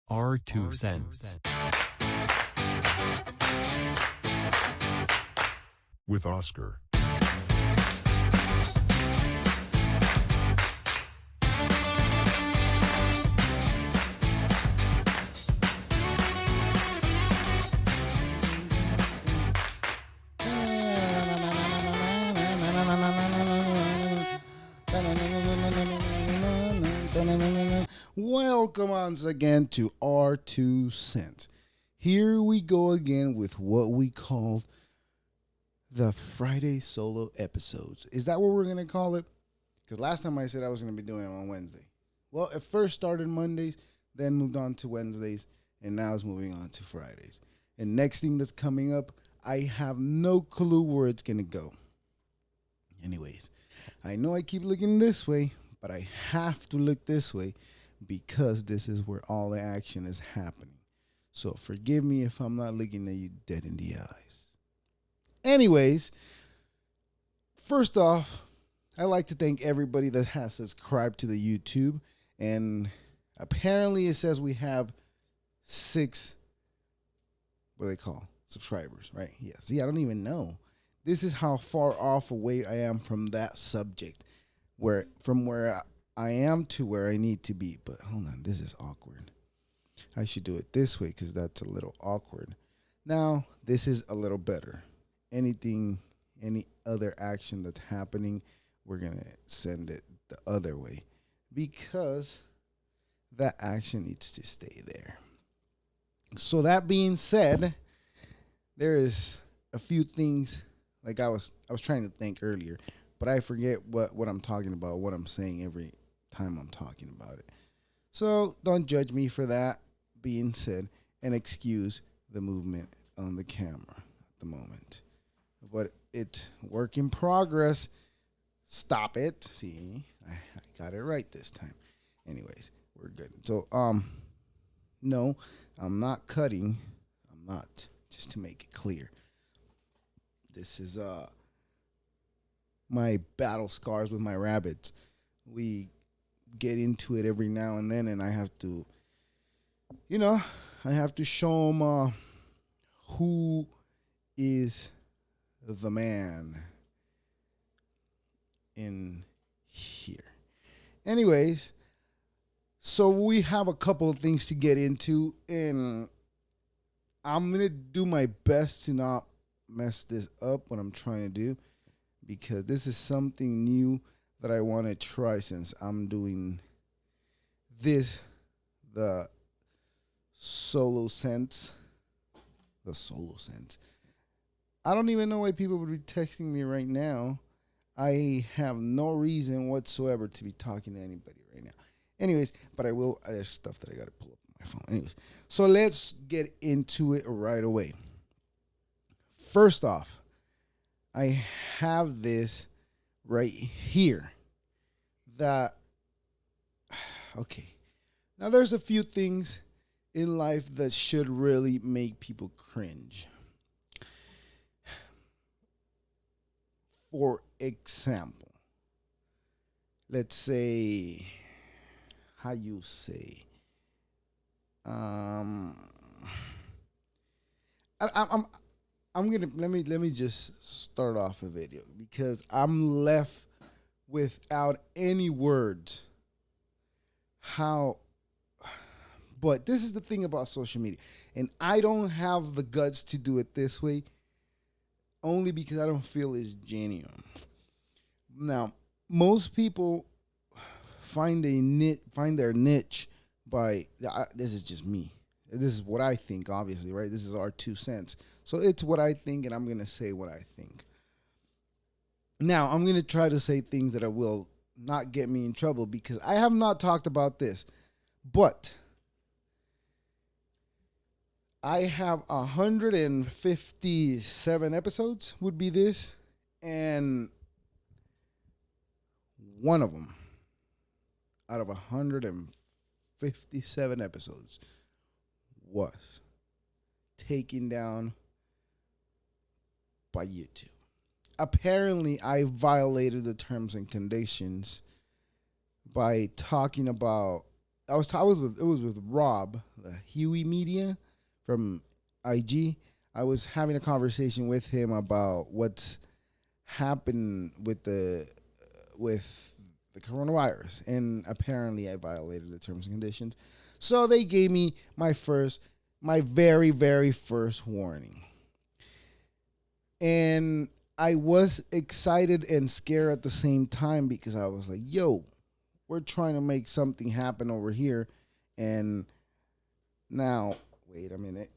Our 2 cents. With Oscar. Welcome once again to our 2 cents. Here we go again with what we call the Friday solo episodes. Is that what we're going to call it? Because last time I said I was going to be doing it on Wednesday. Well, it first started Mondays, then moved on to Wednesdays, and now it's moving on to Fridays. And next thing that's coming up, I have no clue where it's going to go. Anyways, I know I keep looking this way, but I have to look this way because this is where all the action is happening. So forgive me if I'm not looking at you dead in the eyes. Anyways, first off, I'd like to thank everybody that has subscribed to the YouTube. And apparently it says we have 6, what do they call, subscribers, right? Yeah, see, I don't even know. This is how far off away I am from that subject, from where I am to where I need to be. But hold on, this is awkward. I should do it this way because that's a little awkward. Now, this is a little better. Any other action that's happening, we're going to send it the other way because that action needs to stay there. So that being said, there is a few things like I was trying to think earlier, but I forget what I'm talking about, what I'm saying every time I'm talking about it. So don't judge me for that being said and excuse the movement on the camera at the moment. But it's work in progress. Stop it. See, I got it right this time. Anyways, we're good. So, no, I'm not cutting. I'm not, just to make it clear. This is my battle scars with my rabbits. We get into it every now and then, and I have to, show them who is the man in here. Anyways, so we have a couple of things to get into, and I'm going to do my best to not mess this up, what I'm trying to do, because this is something new that I want to try since I'm doing this, the solo sense. I don't even know why people would be texting me right now. I have no reason whatsoever to be talking to anybody right now. Anyways, but I will. There's stuff that I got to pull up on my phone. Anyways, so let's get into it right away. First off, I have this right here that, okay. Now there's a few things in life that should really make people cringe. For example, let's say, how you say, I'm gonna let me just start off a video because I'm left without any words. But this is the thing about social media, and I don't have the guts to do it this way, only because I don't feel it's genuine. Now, most people find their niche by this is just me. This is what I think, obviously, right? This is our 2 cents. So it's what I think, and I'm going to say what I think. Now, I'm going to try to say things that will not get me in trouble because I have not talked about this. But I have 157 episodes, would be this. And one of them, out of 157 episodes, was taken down by YouTube. Apparently, I violated the terms and conditions by talking about it was with Rob, the Huey Media from IG. I was having a conversation with him about what's happened with the coronavirus, and apparently I violated the terms and conditions. So they gave me my very, very first warning. And I was excited and scared at the same time because I was like, yo, we're trying to make something happen over here. And now, wait a minute.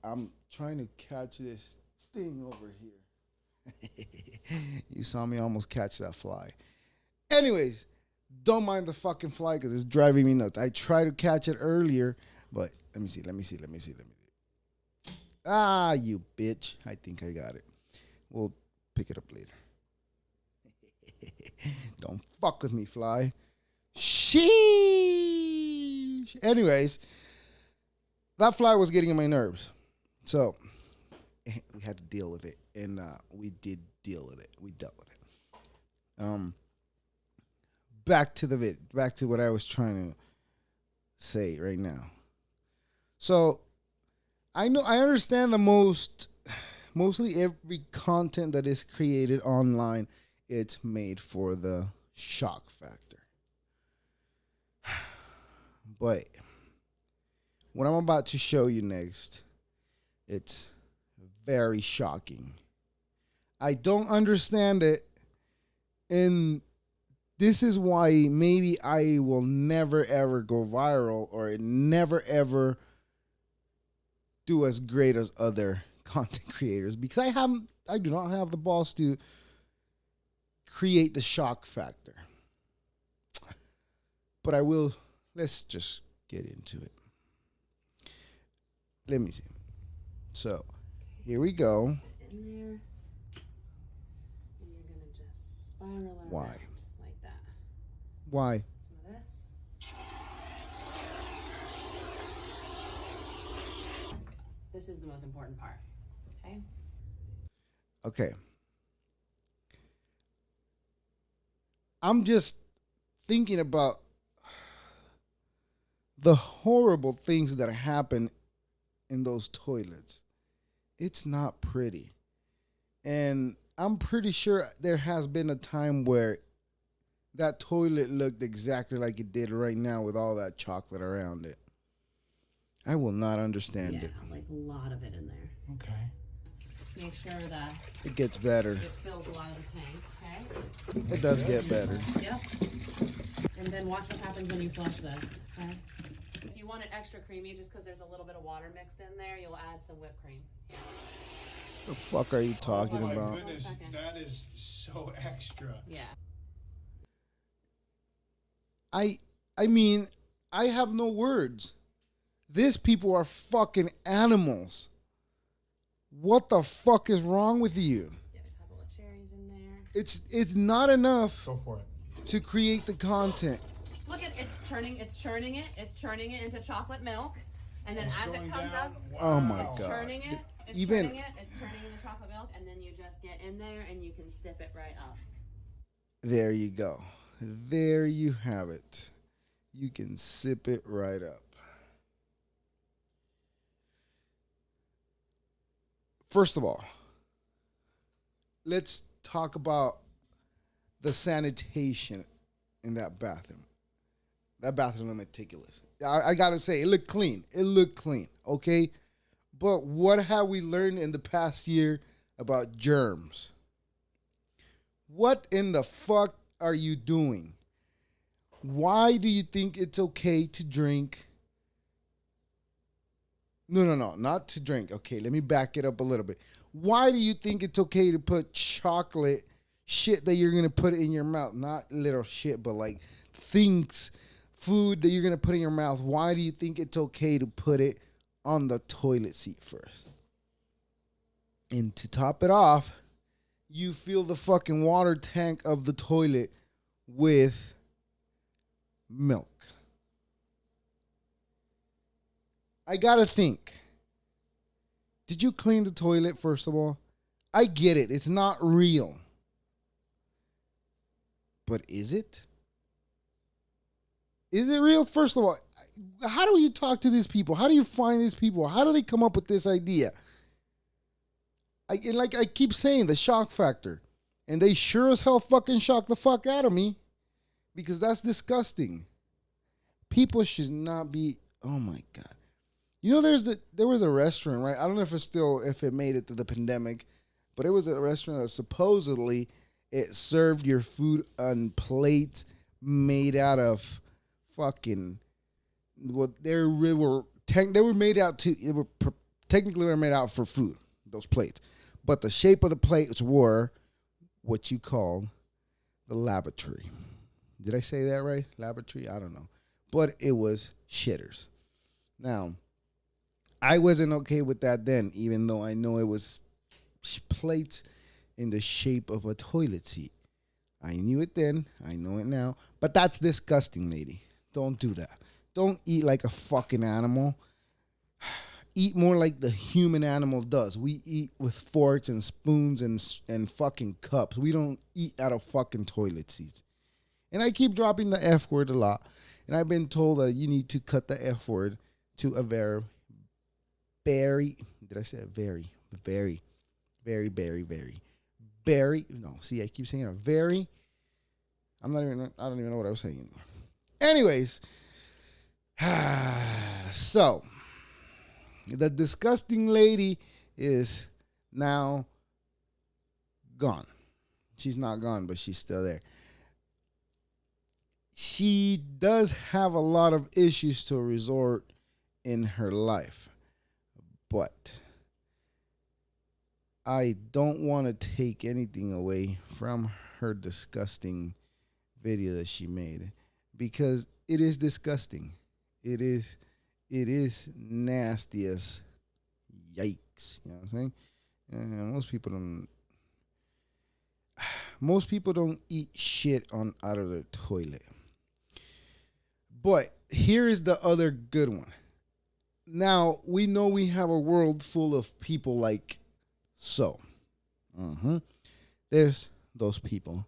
I'm trying to catch this thing over here. You saw me almost catch that fly. Anyways, don't mind the fucking fly because it's driving me nuts. I tried to catch it earlier, but let me see. Ah, you bitch. I think I got it. We'll pick it up later. Don't fuck with me, fly. Sheesh. Anyways, that fly was getting on my nerves. So we had to deal with it. And we did deal with it. We dealt with it. Back to what I was trying to say right now. So I understand mostly every content that is created online, it's made for the shock factor. But what I'm about to show you next, it's very shocking. I don't understand it, and this is why maybe I will never ever go viral or never ever do as great as other content creators, because I do not have the balls to create the shock factor. But I will. Let's just get into it. Let me see. So here we go. In there, and you're gonna just spiral around. Why? Like that. Why? Some of this. This is the most important part. Okay. Okay. I'm just thinking about the horrible things that happen in those toilets. It's not pretty. And I'm pretty sure there has been a time where that toilet looked exactly like it did right now with all that chocolate around it. I will not understand it. Like a lot of it in there. Okay. Make sure that It gets better. it fills a lot of the tank, okay? It does get better. Yep. And then watch what happens when you flush this, okay? If you want it extra creamy, just because there's a little bit of water mixed in there, you'll add some whipped cream. The fuck are you talking Oh my about? goodness, that is so extra. Yeah. I mean, I have no words. These people are fucking animals. What the fuck is wrong with you? Just get a couple of cherries in there. It's not enough Go for it. to create the content. Look at it's churning it into chocolate milk, and then as it comes up, Oh my it's God. churning it. It's Even- turning into chocolate milk, and then you just get in there and you can sip it right up. There you go. There you have it. You can sip it right up. First of all, let's talk about the sanitation in that bathroom. That bathroom looked meticulous. I gotta say, it looked clean. It looked clean, okay? But what have we learned in the past year about germs? What in the fuck are you doing? Why do you think it's okay to drink? No, not to drink. Okay, let me back it up a little bit. Why do you think it's okay to put chocolate, shit that you're going to put in your mouth? Not little shit, but like things, food that you're going to put in your mouth. Why do you think it's okay to put it on the toilet seat first? And to top it off, you fill the fucking water tank of the toilet with milk. I gotta think. Did you clean the toilet, first of all? I get it. It's not real. But is it? Is it real? First of all, how do you talk to these people? How do you find these people? How do they come up with this idea? I keep saying, the shock factor. And they sure as hell fucking shock the fuck out of me, because that's disgusting. People should not be, oh my God. You know, there was a restaurant, right? I don't know if it made it through the pandemic, but it was a restaurant that supposedly it served your food on plates made out of fucking what they were made out to. It were technically they were made out for food. Those plates, but the shape of the plates were what you call the lavatory. Did I say that right? Lavatory? I don't know, but it was shitters. Now, I wasn't okay with that then, even though I know it was plates in the shape of a toilet seat. I knew it then. I know it now. But that's disgusting, lady. Don't do that. Don't eat like a fucking animal. Eat more like the human animal does. We eat with forks and spoons and fucking cups. We don't eat out of fucking toilet seats. And I keep dropping the F word a lot. And I've been told that you need to cut the F word to a very, did I say it? Very, no, see, I keep saying it. I don't even know what I was saying anymore. Anyways, so the disgusting lady is now gone. She's not gone, but she's still there. She does have a lot of issues to resort in her life, but I don't want to take anything away from her disgusting video that she made, because it is disgusting. It is nasty as yikes. You know what I'm saying? Most people don't eat shit out of their toilet. But here is the other good one. Now, we know we have a world full of people like so. There's those people.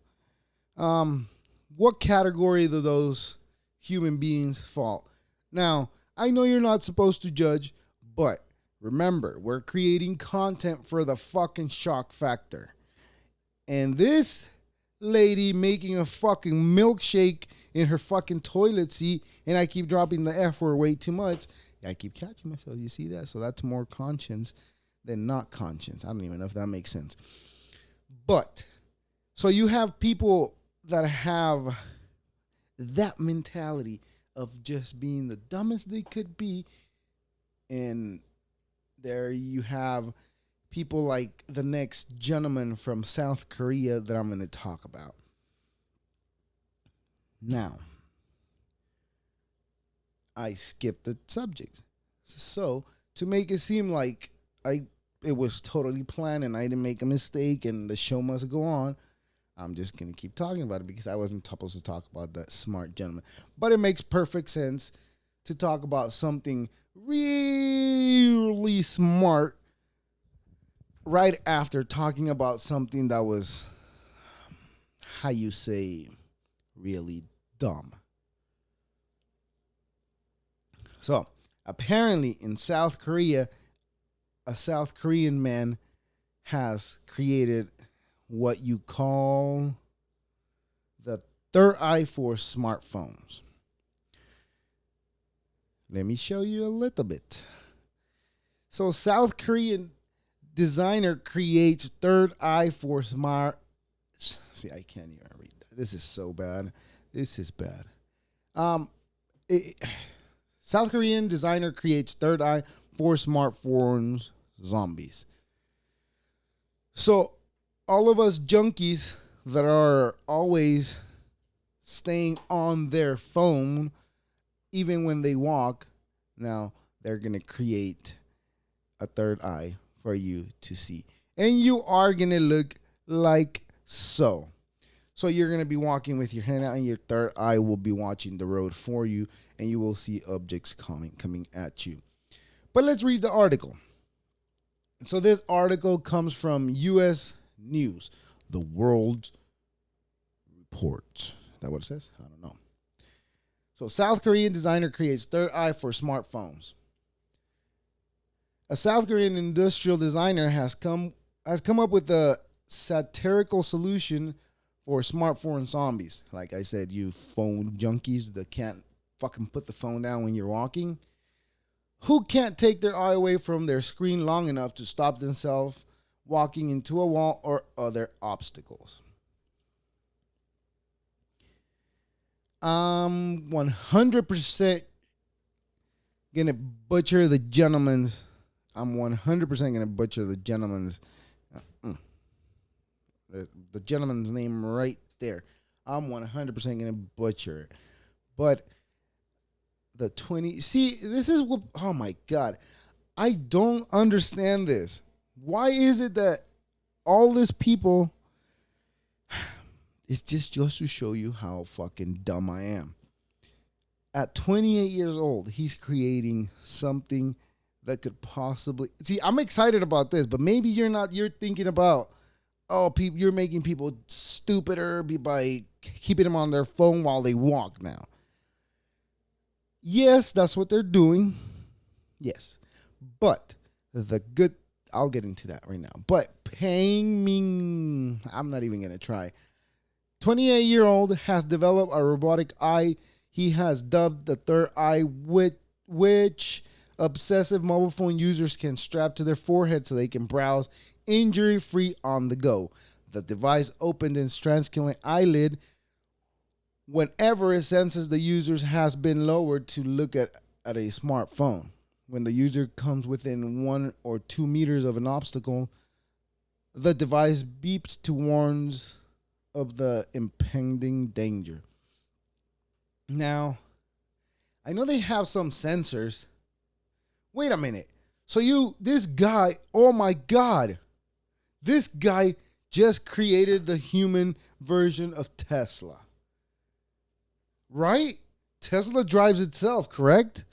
What category do those human beings fall? Now, I know you're not supposed to judge, but remember, we're creating content for the fucking shock factor. And this lady making a fucking milkshake in her fucking toilet seat, and I keep dropping the F word way too much. I keep catching myself. You see that? So that's more conscience than not conscience. I don't even know if that makes sense. But, so you have people that have that mentality of just being the dumbest they could be. And there you have people like the next gentleman from South Korea that I'm going to talk about. Now, I skipped the subject. So, to make it seem like it was totally planned and I didn't make a mistake and the show must go on, I'm just going to keep talking about it because I wasn't supposed to talk about that smart gentleman. But it makes perfect sense to talk about something really smart right after talking about something that was, how you say, really dumb. So, apparently in South Korea, a South Korean man has created what you call the third eye for smartphones. Let me show you a little bit. So, South Korean designer creates third eye for smart. See, I can't even read that. This is so bad. This is bad. South Korean designer creates third eye for smartphones zombies. So, all of us junkies that are always staying on their phone, even when they walk, now they're going to create a third eye for you to see. And you are going to look like so. So you're going to be walking with your hand out and your third eye will be watching the road for you and you will see objects coming at you. But let's read the article. So this article comes from U.S. News, the World Report. Is that what it says? I don't know. So South Korean designer creates third eye for smartphones. A South Korean industrial designer has come up with a satirical solution for smartphone zombies. Like I said, you phone junkies that can't fucking put the phone down when you're walking. Who can't take their eye away from their screen long enough to stop themselves walking into a wall or other obstacles? I'm 100% gonna butcher the gentleman's. I'm 100% gonna butcher the gentleman's. The gentleman's name right there. I'm 100% gonna butcher it. But the 20. See, this is what. Oh my God, I don't understand this. Why is it that all these people? It's just to show you how fucking dumb I am. At 28 years old, he's creating something that could possibly... See, I'm excited about this, but maybe you're not. You're thinking about, oh, people, you're making people stupider by keeping them on their phone while they walk now. Yes, that's what they're doing. Yes. But the good... I'll get into that right now. But paying me... I'm not even going to try. 28-year-old has developed a robotic eye he has dubbed the third eye, which obsessive mobile phone users can strap to their forehead so they can browse injury-free on the go. The device opened its translucent eyelid whenever it senses the user has been lowered to look at a smartphone. When the user comes within 1 or 2 meters of an obstacle, the device beeps to warn of the impending danger. Now, I know they have some sensors. Wait a minute. So this guy, oh my God, this guy just created the human version of Tesla. Right? Tesla drives itself, correct?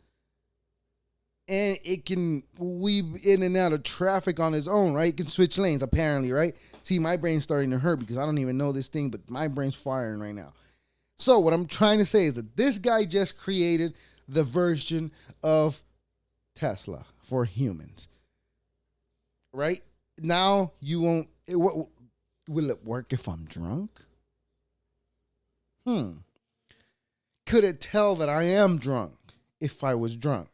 And it can weave in and out of traffic on its own, right? It can switch lanes, apparently, right? See, my brain's starting to hurt because I don't even know this thing, but my brain's firing right now. So what I'm trying to say is that this guy just created the version of Tesla for humans. Right? Now you won't... will it work if I'm drunk? Could it tell that I am drunk if I was drunk?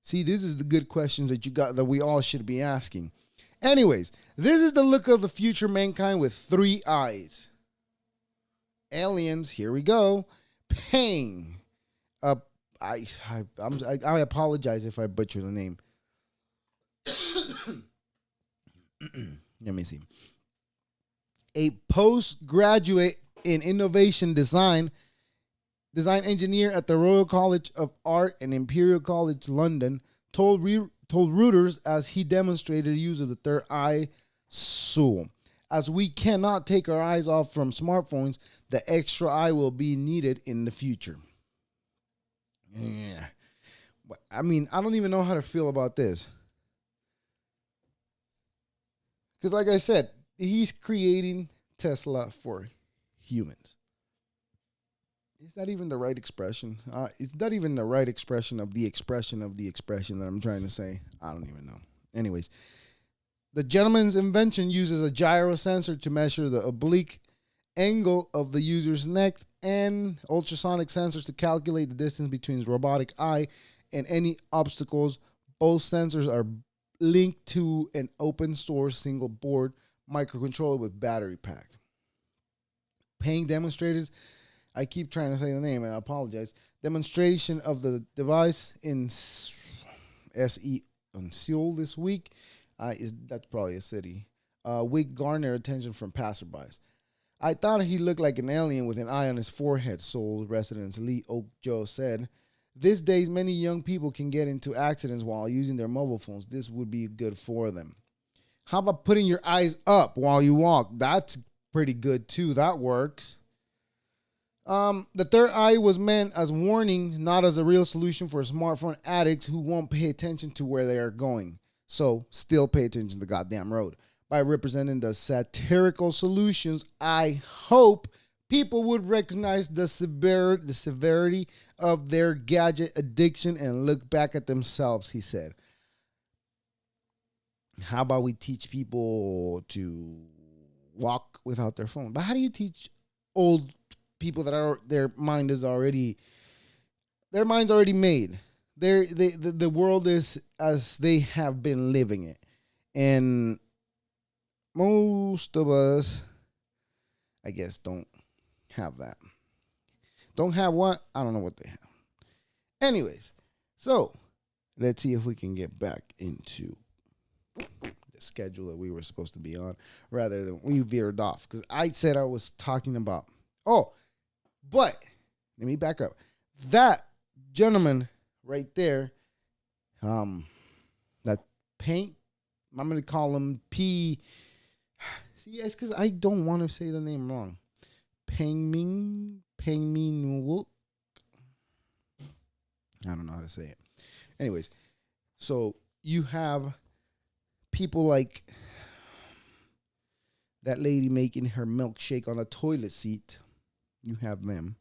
See, this is the good questions that we all should be asking. Anyways, this is the look of the future mankind with 3 eyes. Aliens, here we go. Pain. I apologize if I butcher the name. Let me see. A postgraduate in innovation design engineer at the Royal College of Art and Imperial College London told Reuters as he demonstrated the use of the third eye tool. As we cannot take our eyes off from smartphones, the extra eye will be needed in the future. Yeah. I mean, I don't even know how to feel about this. Because like I said, he's creating Tesla for humans. Is that even the right expression? Is that even the right expression of the expression that I'm trying to say? I don't even know. Anyways, the gentleman's invention uses a gyro sensor to measure the oblique angle of the user's neck and ultrasonic sensors to calculate the distance between his robotic eye and any obstacles. Both sensors are linked to an open source single board microcontroller with battery pack. Paying demonstrators, I keep trying to say the name and I apologize. Demonstration of the device in Seoul this week. That's probably a city. Week garner attention from passerbys. I thought he looked like an alien with an eye on his forehead, Seoul residents Lee Ok-jo said. These days, many young people can get into accidents while using their mobile phones. This would be good for them. How about putting your eyes up while you walk? That's pretty good too. That works. The third eye was meant as warning, not as a real solution for smartphone addicts who won't pay attention to where they are going. So still pay attention to the goddamn road. By representing the satirical solutions, I hope people would recognize the severity of their gadget addiction and look back at themselves, he said. How about we teach people to walk without their phone? But how do you teach old people that are their mind's already made? The world is as they have been living it. And most of us, I guess, don't have that. Don't have what? I don't know what they have. Anyways, so let's see if we can get back into the schedule that we were supposed to be on rather than we veered off. Because I said I was talking about, but let me back up. That gentleman right there, that paint, I'm going to call him P. See, it's because I don't want to say the name wrong. Peng Min Wook. I don't know how to say it. Anyways, so you have people like that lady making her milkshake on a toilet seat. You have them,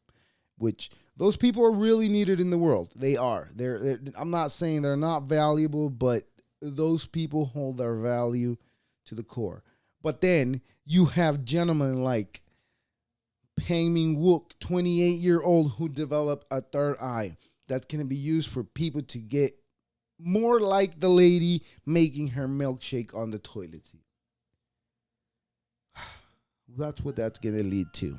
which those people are really needed in the world. They are. They're I'm not saying they're not valuable, but those people hold their value to the core. But then you have gentlemen like Peng Min Wook, 28-year-old, who developed a third eye that's going to be used for people to get more like the lady making her milkshake on the toilet seat. That's what that's going to lead to.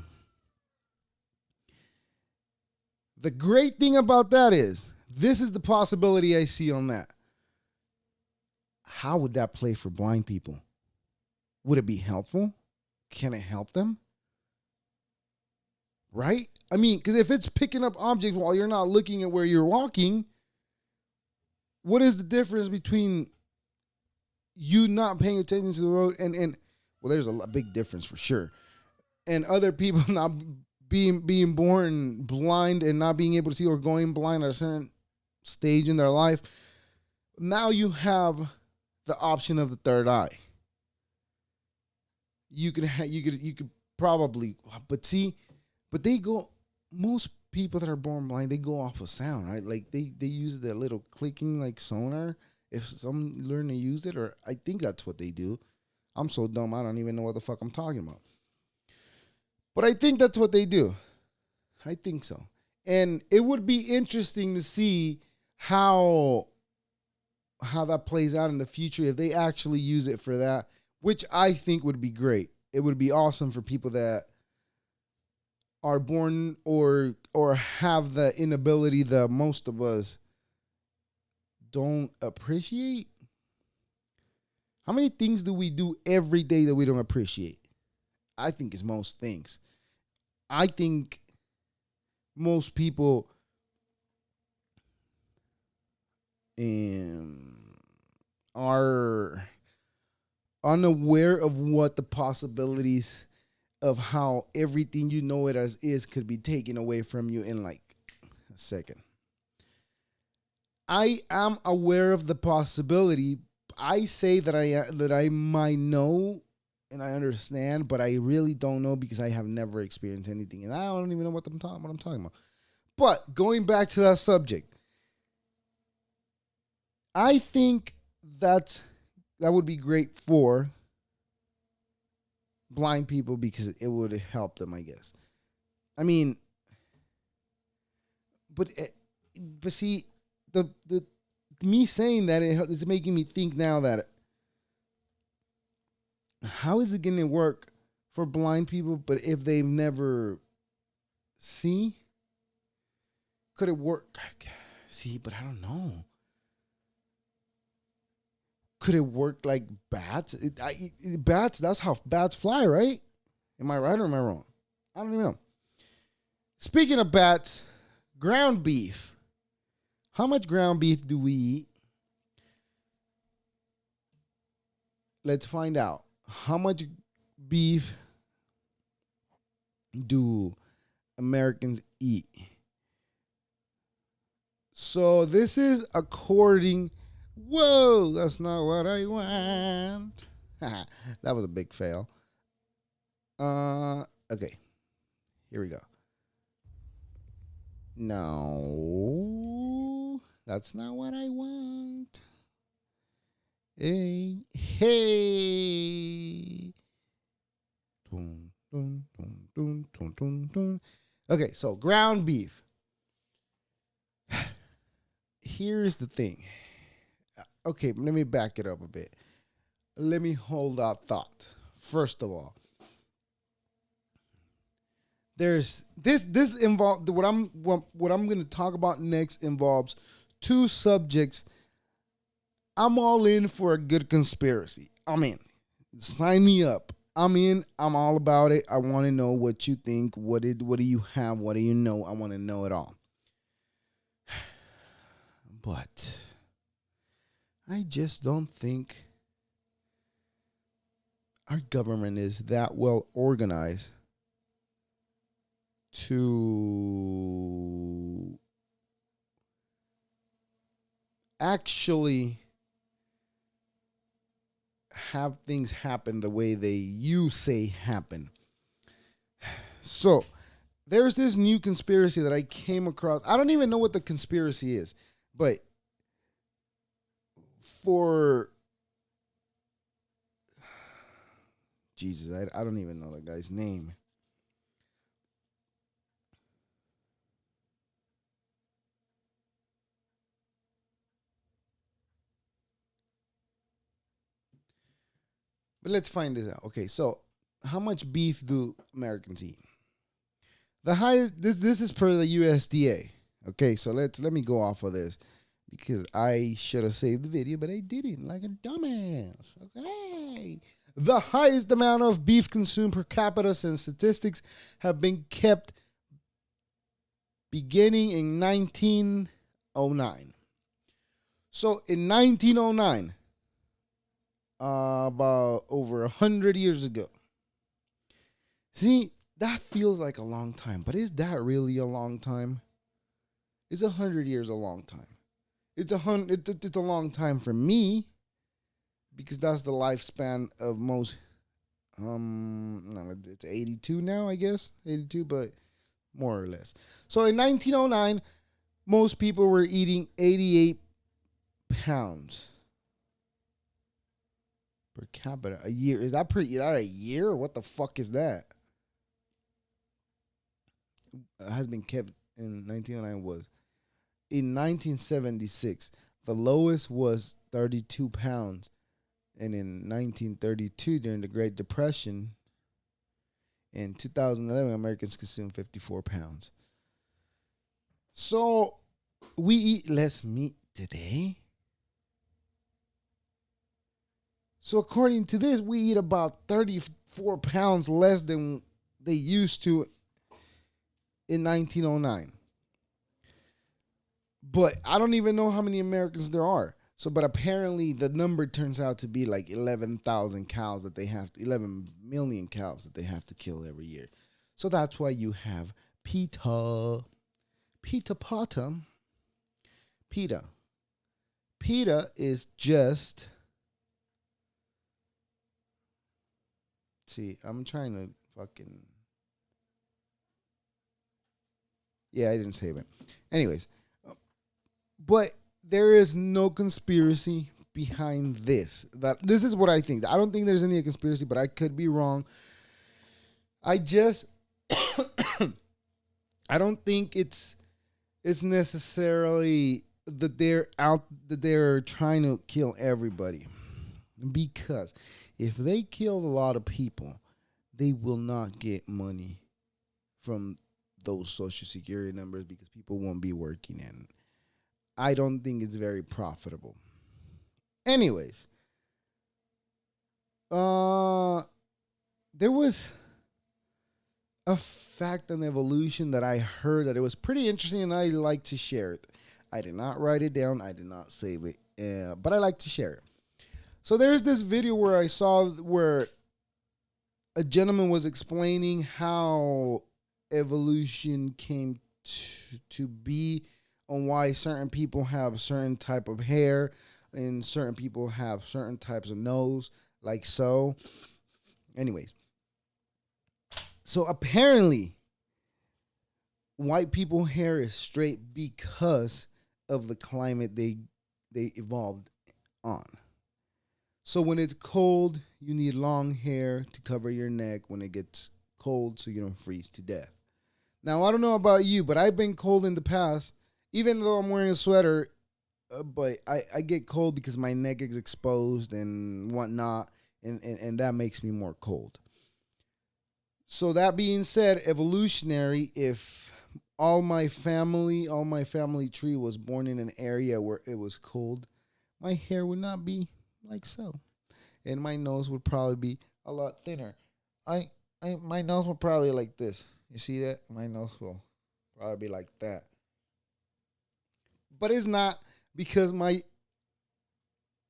The great thing about that is, this is the possibility I see on that. How would that play for blind people? Would it be helpful? Can it help them? Right? I mean, because if it's picking up objects while you're not looking at where you're walking, what is the difference between you not paying attention to the road and well, there's a big difference for sure. And other people not being born blind and not being able to see, or going blind at a certain stage in their life. Now you have the option of the third eye. You could probably, but they go, most people that are born blind, they go off of sound, right? Like they use that little clicking like sonar. If some learn to use it, or I think that's what they do. I'm so dumb, I don't even know what the fuck I'm talking about. But I think that's what they do. I think so. And it would be interesting to see how that plays out in the future if they actually use it for that, which I think would be great. It would be awesome for people that are born or have the inability that most of us don't appreciate. How many things do we do every day that we don't appreciate? I think it's most things. I think most people are unaware of what the possibilities of how everything you know it as is could be taken away from you in like a second. I am aware of the possibility. I say that I might know and I understand, but I really don't know because I have never experienced anything, and I don't even know what I'm talking about. But going back to that subject, I think that would be great for blind people because it would help them, I guess. I mean, but see, the me saying that it's making me think now that how is it going to work for blind people? But if they've never see, could it work? See, but I don't know. Could it work like bats? Bats, that's how bats fly, right? Am I right or am I wrong? I don't even know. Speaking of bats, ground beef. How much ground beef do we eat? Let's find out. How much beef do Americans eat? So this is according. Whoa, that's not what I want. That was a big fail. Okay. Here we go. No, that's not what I want. Hey, hey. Dun, dun, dun, dun, dun, dun, dun. Okay, so ground beef. Here's the thing. Okay, let me back it up a bit. Let me hold that thought. First of all, there's this involved what I'm going to talk about next involves two subjects. I'm all in for a good conspiracy. I'm in. Sign me up. I'm in. I'm all about it. I want to know what you think. What do you have? What do you know? I want to know it all. But I just don't think our government is that well organized to actually have things happen the way you say happen. So there's this new conspiracy that I came across. I don't even know what the conspiracy is, but for Jesus, I don't even know that guy's name. But let's find this out. Okay, so how much beef do Americans eat? The highest. This is per the USDA. Okay, so let me go off of this because I should have saved the video, but I didn't, like a dumbass. Okay. The highest amount of beef consumed per capita since statistics have been kept beginning in 1909. So in 1909, about over 100 years ago. See, that feels like a long time, but is that really a long time? Is 100 years a long time? It's a long time for me because that's the lifespan of most. No, it's 82 now, I guess 82, but more or less. So in 1909, most people were eating 88 pounds per capita a year. Is that a year? What the fuck is that? Has been kept in 1909 was in 1976 the lowest was 32 pounds, and in 1932 during the Great Depression, in 2011 Americans consumed 54 pounds. So we eat less meat today. So according to this, we eat about 34 pounds less than they used to in 1909. But I don't even know how many Americans there are. So, but apparently the number turns out to be like 11,000 cows that they have, 11 million cows that they have to kill every year. So that's why you have PETA. PETA. PETA is just, see, I'm trying to fucking, yeah, I didn't save it. Anyways, but there is no conspiracy behind this. This is what I think. I don't think there's any conspiracy, but I could be wrong. I just I don't think it's necessarily that they're trying to kill everybody. Because if they killed a lot of people, they will not get money from those social security numbers because people won't be working, and I don't think it's very profitable. Anyways, there was a fact on evolution that I heard that it was pretty interesting, and I like to share it. I did not write it down. I did not save it, but I like to share it. So there's this video where I saw where a gentleman was explaining how evolution came to be, on why certain people have certain type of hair and certain people have certain types of nose, like so. Anyways, so apparently white people hair is straight because of the climate they evolved on. So when it's cold, you need long hair to cover your neck when it gets cold so you don't freeze to death. Now, I don't know about you, but I've been cold in the past. Even though I'm wearing a sweater, but I get cold because my neck is exposed and whatnot, and that makes me more cold. So that being said, evolutionary, if all my family tree was born in an area where it was cold, my hair would not be like so. And my nose would probably be a lot thinner. My nose would probably like this. You see that? My nose will probably be like that. But it's not because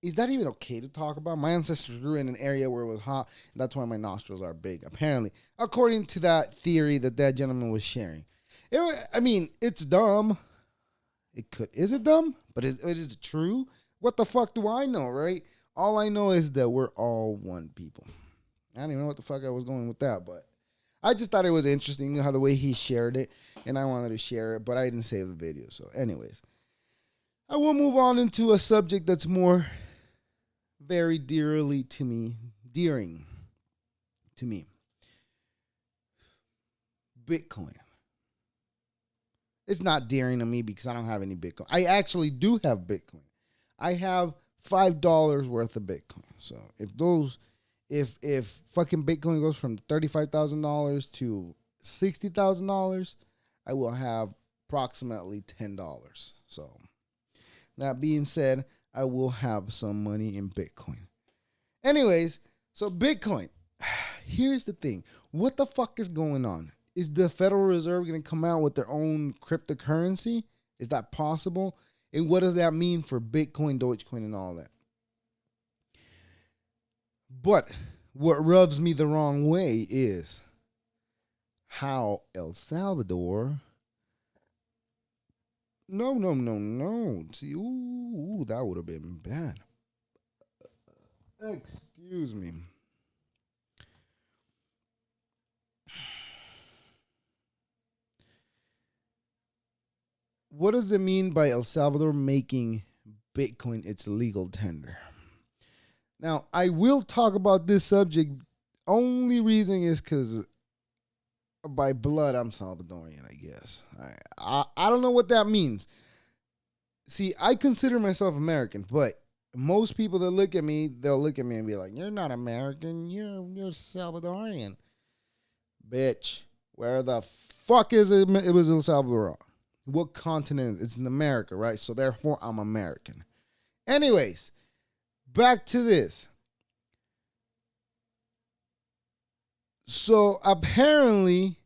is that even okay to talk about? My ancestors grew in an area where it was hot, and that's why my nostrils are big, apparently, according to that theory that gentleman was sharing. It's dumb. Is it dumb? But is it true? What the fuck do I know, right? All I know is that we're all one people. I don't even know what the fuck I was going with that, but I just thought it was interesting how the way he shared it, and I wanted to share it, but I didn't save the video. So anyways, I will move on into a subject that's more very dearing to me. Bitcoin. It's not dearing to me because I don't have any Bitcoin. I actually do have Bitcoin. I have $5 worth of Bitcoin. So if fucking Bitcoin goes from $35,000 to $60,000, I will have approximately $10. So that being said, I will have some money in Bitcoin. Anyways, so Bitcoin. Here's the thing. What the fuck is going on? Is the Federal Reserve going to come out with their own cryptocurrency? Is that possible? And what does that mean for Bitcoin, Dogecoin, and all that? But what rubs me the wrong way is how El Salvador... No. See, that would have been bad. Excuse me. What does it mean by El Salvador making Bitcoin its legal tender? Now, I will talk about this subject. Only reason is because by blood, I'm Salvadorian, I guess. I don't know what that means. See, I consider myself American, but most people that look at me, they'll look at me and be like, "You're not American. You're Salvadorian." Bitch, where the fuck is it? It was El Salvador. What continent? It's in America, right? So therefore, I'm American. Anyways, back to this. So apparently,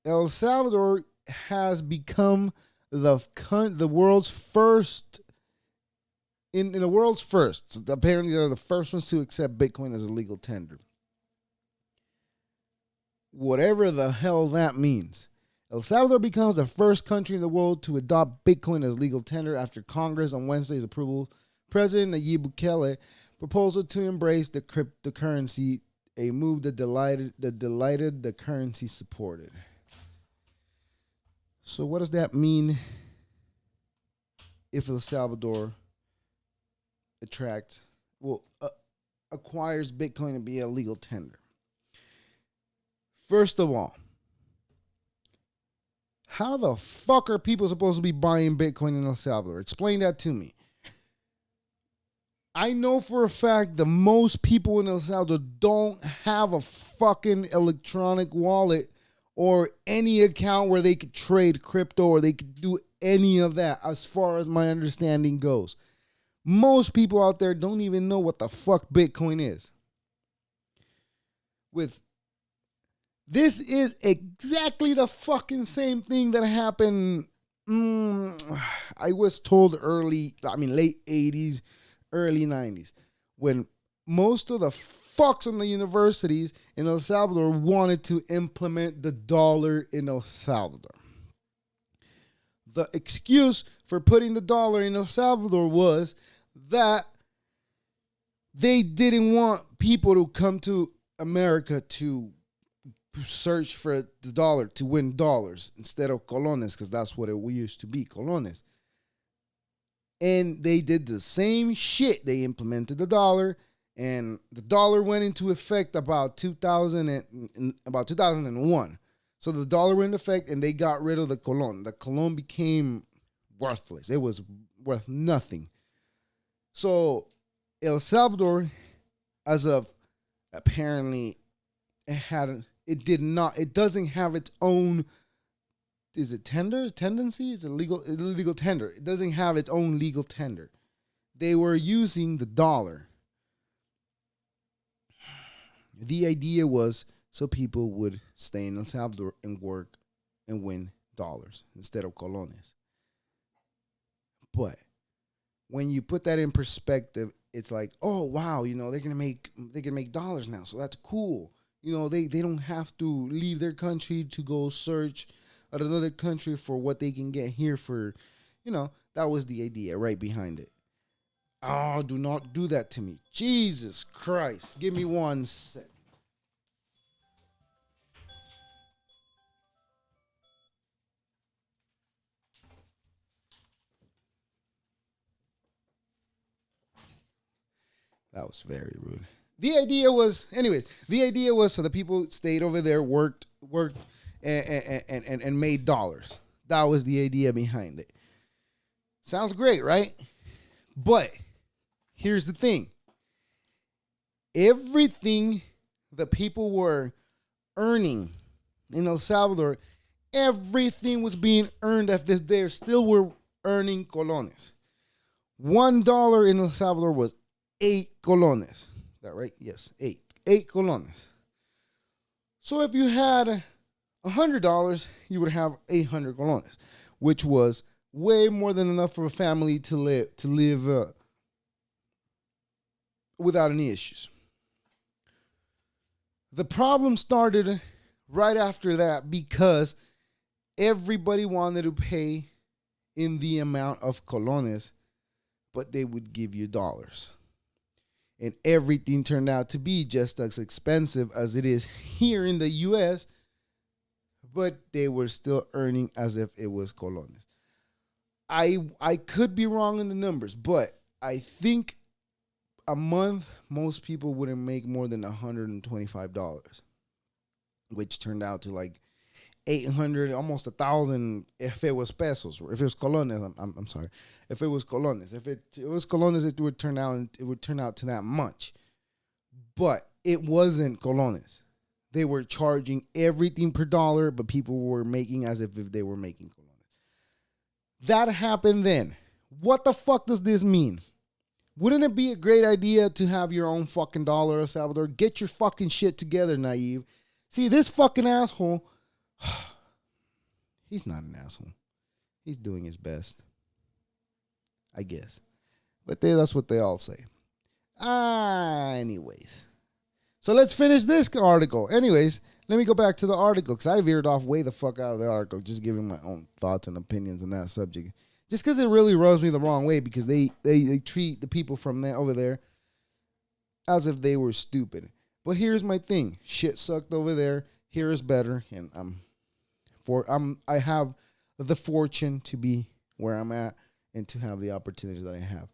El Salvador has become the world's first. In the world's first. So apparently, they're the first ones to accept Bitcoin as a legal tender. Whatever the hell that means. El Salvador becomes the first country in the world to adopt Bitcoin as legal tender after Congress on Wednesday's approval. President Nayib Bukele proposal to embrace the cryptocurrency, a move that delighted the currency supported. So what does that mean if El Salvador acquires Bitcoin to be a legal tender? First of all, how the fuck are people supposed to be buying Bitcoin in El Salvador? Explain that to me. I know for a fact that most people in El Salvador don't have a fucking electronic wallet or any account where they could trade crypto or they could do any of that as far as my understanding goes. Most people out there don't even know what the fuck Bitcoin is. This is exactly the fucking same thing that happened. I was told late 80s, early 90s, when most of the fucks in the universities in El Salvador wanted to implement the dollar in El Salvador. The excuse for putting the dollar in El Salvador was that they didn't want people to come to America to search for the dollar to win dollars instead of colones, because that's what it used to be, colones. And they did the same shit. They implemented the dollar, and the dollar went into effect about 2001. So the dollar went into effect, and they got rid of the colon. The colon became worthless. It was worth nothing. So El Salvador, as of apparently, it doesn't have its own. Is it tendency? Is it illegal tender? It doesn't have its own legal tender. They were using the dollar. The idea was so people would stay in El Salvador and work and win dollars instead of colones. But when you put that in perspective, it's like, oh wow, they can make dollars now, so that's cool. They don't have to leave their country to go search at another country for what they can get here for, that was the idea right behind it. Oh, do not do that to me. Jesus Christ. Give me 1 sec. That was very rude. The idea was so the people stayed over there, worked, and made dollars. That was the idea behind it. Sounds great, right? But here's the thing. Everything the people were earning in El Salvador, everything was being earned as they still were earning colones. $1 in El Salvador was 8 colones. Is that right? Yes, 8. 8 colones. So if you had $100, you would have 800 colones, which was way more than enough for a family to live without any issues. The problem started right after that because everybody wanted to pay in the amount of colones, but they would give you dollars. And everything turned out to be just as expensive as it is here in the U.S., but they were still earning as if it was colones. I could be wrong in the numbers, but I think a month most people wouldn't make more than $125, which turned out to like 800, almost 1,000 if it was pesos, or if it was colones. I'm sorry, if it was colones. If it was colones, it would turn out to that much. But it wasn't colones. They were charging everything per dollar, but people were making as if they were making colones. That happened then. What the fuck does this mean? Wouldn't it be a great idea to have your own fucking dollar, El Salvador? Get your fucking shit together, naive. See, this fucking asshole, he's not an asshole. He's doing his best, I guess. But that's what they all say. Anyways. So let's finish this article. Anyways, let me go back to the article because I veered off way the fuck out of the article, just giving my own thoughts and opinions on that subject. Just because it really rubs me the wrong way, because they treat the people from there over there as if they were stupid. But here's my thing: shit sucked over there. Here is better, and I have the fortune to be where I'm at and to have the opportunities that I have.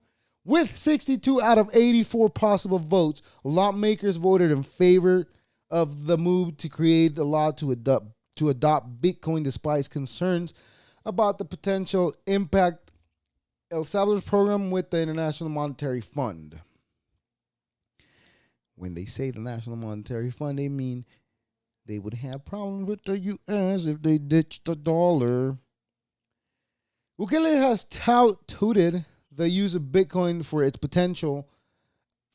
With 62 out of 84 possible votes, lawmakers voted in favor of the move to create a law to adopt Bitcoin despite concerns about the potential impact El Salvador's program with the International Monetary Fund. When they say the National Monetary Fund, they mean they would have problems with the U.S. if they ditched the dollar. Bukele has touted the use of Bitcoin for its potential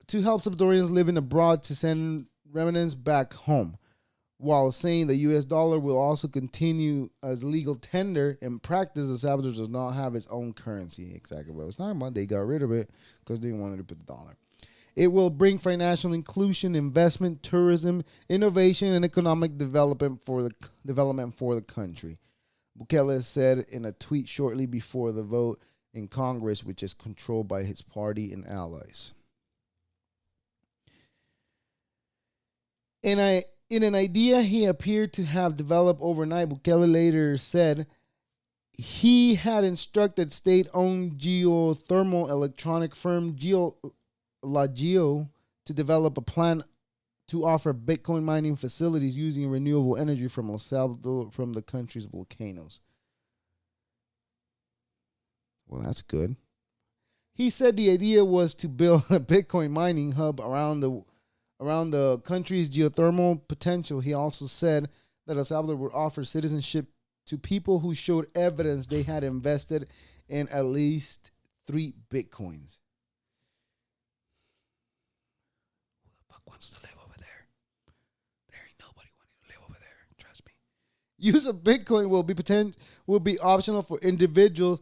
to help Salvadorians living abroad to send remittances back home, while saying the U.S. dollar will also continue as legal tender. In practice, El Salvador does not have its own currency. Exactly what I was talking about. They got rid of it because they wanted to put the dollar. It will bring financial inclusion, investment, tourism, innovation, and economic development for the country. Bukele said in a tweet shortly before the vote in Congress, which is controlled by his party and allies. And In an idea he appeared to have developed overnight, Bukele later said he had instructed state-owned geothermal electronic firm Geo to develop a plan to offer Bitcoin mining facilities using renewable energy from El Salvador from the country's volcanoes. Well, that's good. He said the idea was to build a Bitcoin mining hub around the country's geothermal potential. He also said that El Salvador would offer citizenship to people who showed evidence they had invested in at least 3 Bitcoins. Who the fuck wants to live over there? There ain't nobody wanting to live over there. Trust me. Use of Bitcoin will be optional for individuals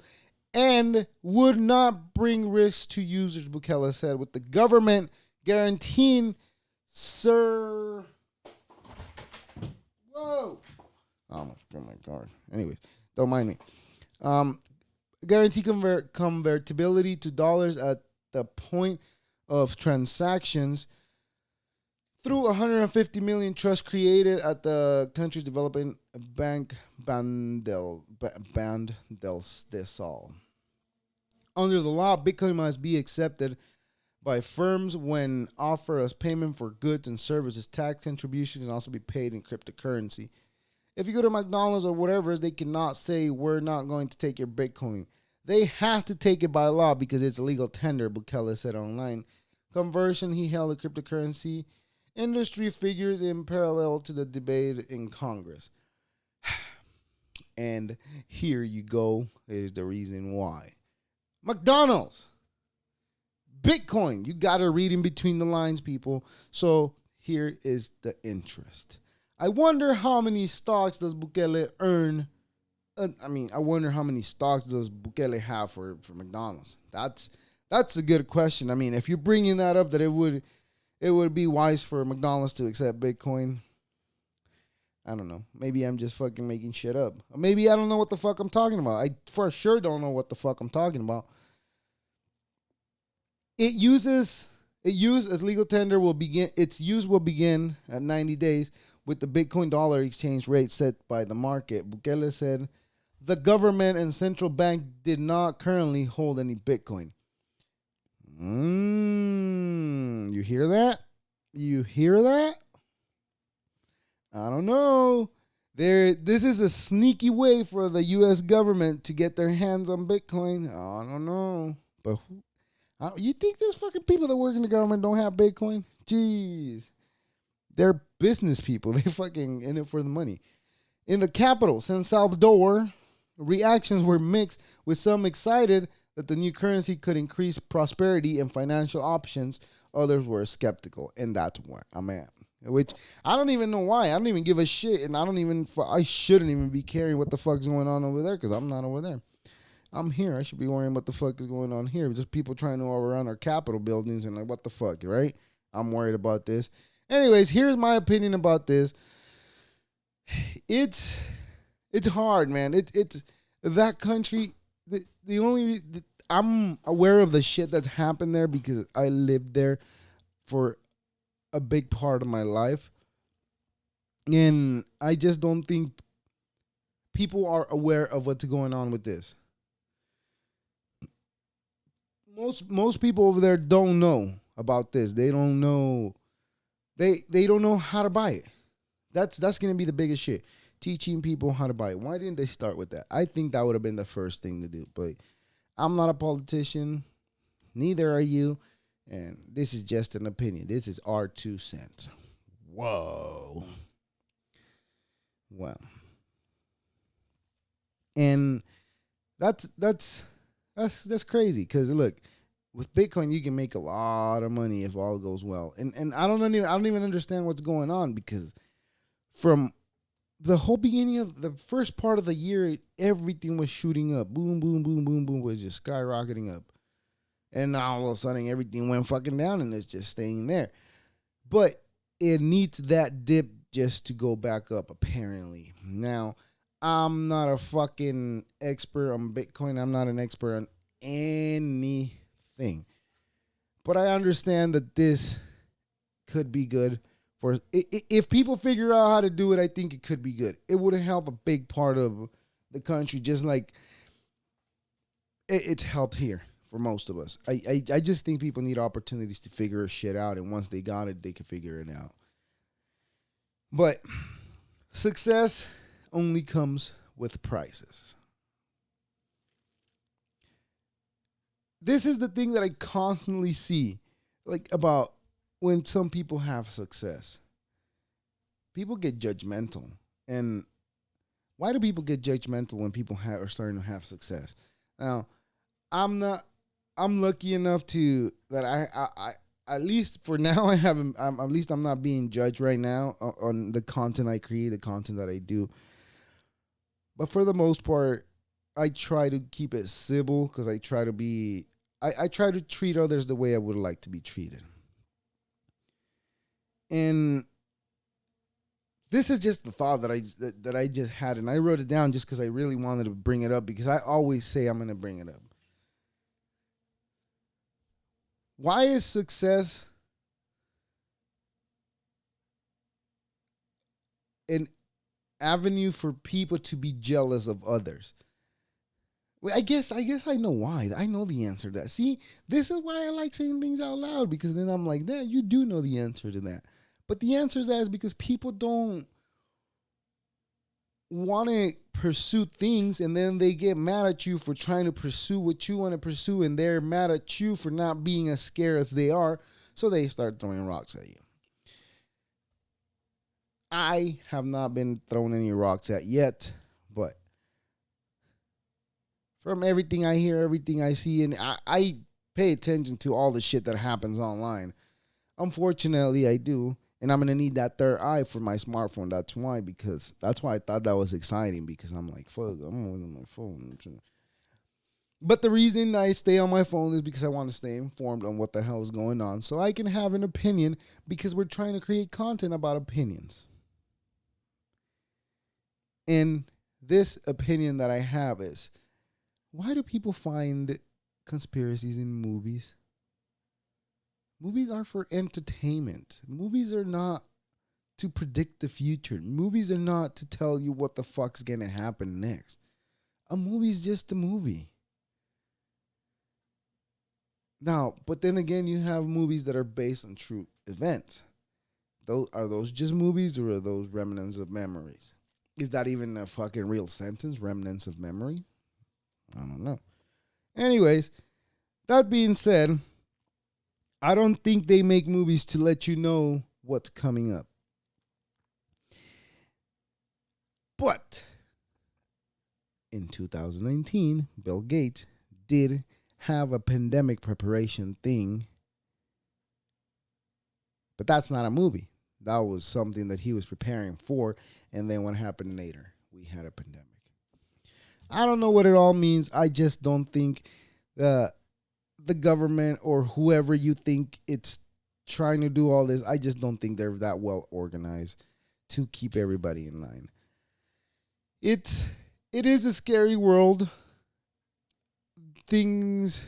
and would not bring risks to users, Bukele said, with the government guaranteeing Whoa! I almost got my card. Anyways, don't mind me. Guarantee convertibility to dollars at the point of transactions through 150 million trust created at the country's developing bank Bandel Sol. Under the law, Bitcoin must be accepted by firms when offer as payment for goods and services. Tax contribution can also be paid in cryptocurrency. If you go to McDonald's or whatever, they cannot say we're not going to take your Bitcoin. They have to take it by law because it's a legal tender, Bukele said online. Conversion, he held a cryptocurrency industry figures in parallel to the debate in Congress. And here you go. Here's the reason why. McDonald's, Bitcoin. You got to read in between the lines, people. So here is the interest. I wonder how many stocks does Bukele earn. I wonder how many stocks does Bukele have for McDonald's. That's a good question. I mean, if you're bringing that up, that it would be wise for McDonald's to accept Bitcoin. I don't know. Maybe I'm just fucking making shit up. Or maybe I don't know what the fuck I'm talking about. I for sure don't know what the fuck I'm talking about. Its use as legal tender will begin. Its use will begin at 90 days with the Bitcoin dollar exchange rate set by the market. Bukele said the government and central bank did not currently hold any Bitcoin. You hear that? You hear that? I don't know. This is a sneaky way for the U.S. government to get their hands on Bitcoin. I don't know. But you think these fucking people that work in the government don't have Bitcoin? Jeez. They're business people. They fucking in it for the money. In the capital, San Salvador, reactions were mixed, with some excited that the new currency could increase prosperity and financial options. Others were skeptical, and that's where I'm at. Which I don't even know why. I don't even give a shit, and I shouldn't even be caring what the fuck's going on over there because I'm not over there. I'm here. I should be worrying what the fuck is going on here. Just people trying to overrun our Capitol buildings and like, what the fuck, right? I'm worried about this. Anyways, here's my opinion about this. It's hard, man. It's that country. I'm aware of the shit that's happened there because I lived there for a big part of my life, and I just don't think people are aware of what's going on with this. Most people over there don't know about this. They don't know. They don't know how to buy it. That's going to be the biggest shit. Teaching people how to buy it. Why didn't they start with that? I think that would have been the first thing to do. But I'm not a politician. Neither are you. And this is just an opinion. This is our 2 cents. Whoa. Wow. And that's crazy because look, with Bitcoin you can make a lot of money if all goes well. And I don't even understand what's going on because from the whole beginning of the first part of the year, everything was shooting up. Boom, boom, boom, boom, boom, was just skyrocketing up. And now all of a sudden everything went fucking down and it's just staying there. But it needs that dip just to go back up, apparently. Now, I'm not a fucking expert on Bitcoin. I'm not an expert on anything. But I understand that this could be good If people figure out how to do it, I think it could be good. It would help a big part of the country, just like it's helped here for most of us. I just think people need opportunities to figure shit out, and once they got it, they can figure it out. But success only comes with prices. This is the thing that I constantly see, like about when some people have success. People get judgmental. And why do people get judgmental when people are starting to have success? Now, I'm lucky enough to that I at least for now I haven't at least I'm not being judged right now on the content I create, the content that I do. But for the most part, I try to keep it civil because I try to treat others the way I would like to be treated. And this is just the thought that I just had, and I wrote it down just because I really wanted to bring it up, because I always say I'm going to bring it up. Why is success an avenue for people to be jealous of others? Well, I guess I know why. I know the answer to that. See, this is why I like saying things out loud, because then I'm like, yeah, you do know the answer to that. But the answer to that is because people don't want to pursue things, and then they get mad at you for trying to pursue what you want to pursue, and they're mad at you for not being as scared as they are, so they start throwing rocks at you. I have not been thrown any rocks at yet, but from everything I hear, everything I see, and I pay attention to all the shit that happens online. Unfortunately, I do. And I'm going to need that third eye for my smartphone. That's why I thought that was exciting, because I'm like, fuck, I'm on my phone. But the reason I stay on my phone is because I want to stay informed on what the hell is going on, so I can have an opinion, because we're trying to create content about opinions. And this opinion that I have is, why do people find conspiracies in movies? Movies are for entertainment. Movies are not to predict the future. Movies are not to tell you what the fuck's gonna happen next. A movie's just a movie. Now, but then again, you have movies that are based on true events. Are those just movies, or are those remnants of memories? Is that even a fucking real sentence? Remnants of memory? I don't know. Anyways, that being said, I don't think they make movies to let you know what's coming up. But in 2019, Bill Gates did have a pandemic preparation thing. But that's not a movie. That was something that he was preparing for. And then what happened later? We had a pandemic. I don't know what it all means. I just don't think the government, or whoever you think it's trying to do all this, I just don't think they're that well organized to keep everybody in line. It is a scary world. Things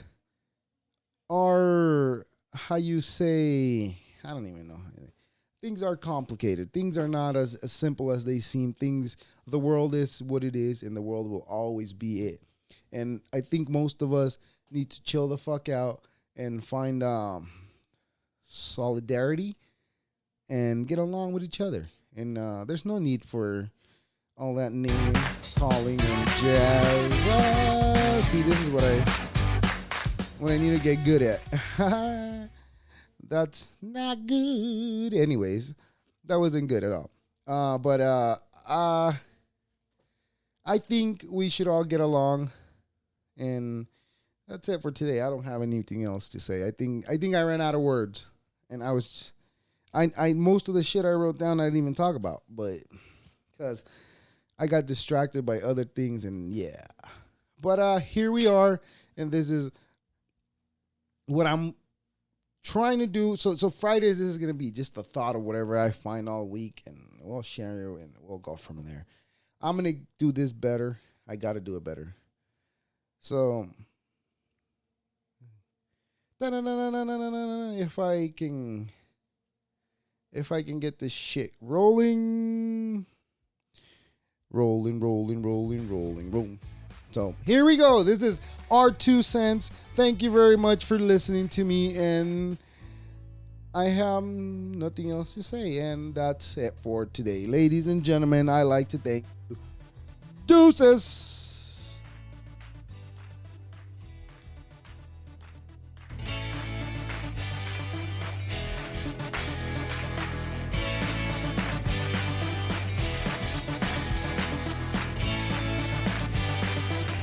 are, how you say, I don't even know. Things are complicated. Things are not as simple as they seem. The world is what it is, and the world will always be it. And I think most of us need to chill the fuck out and find solidarity and get along with each other. And there's no need for all that naming, calling, and jazz. See, this is what I need to get good at. That's not good. Anyways, that wasn't good at all. But I think we should all get along, and that's it for today. I don't have anything else to say. I think I ran out of words, and I most of the shit I wrote down I didn't even talk about, but because I got distracted by other things, and yeah. But here we are, and this is what I'm trying to do. So Fridays, this is gonna be just the thought of whatever I find all week, and we'll share it, and we'll go from there. I'm gonna do this better. I gotta do it better. So if if I can get this shit rolling. Rolling. So here we go. This is our 2 cents. Thank you very much for listening to me, and I have nothing else to say, and that's it for today. Ladies and gentlemen, I like to thank you. Deuces.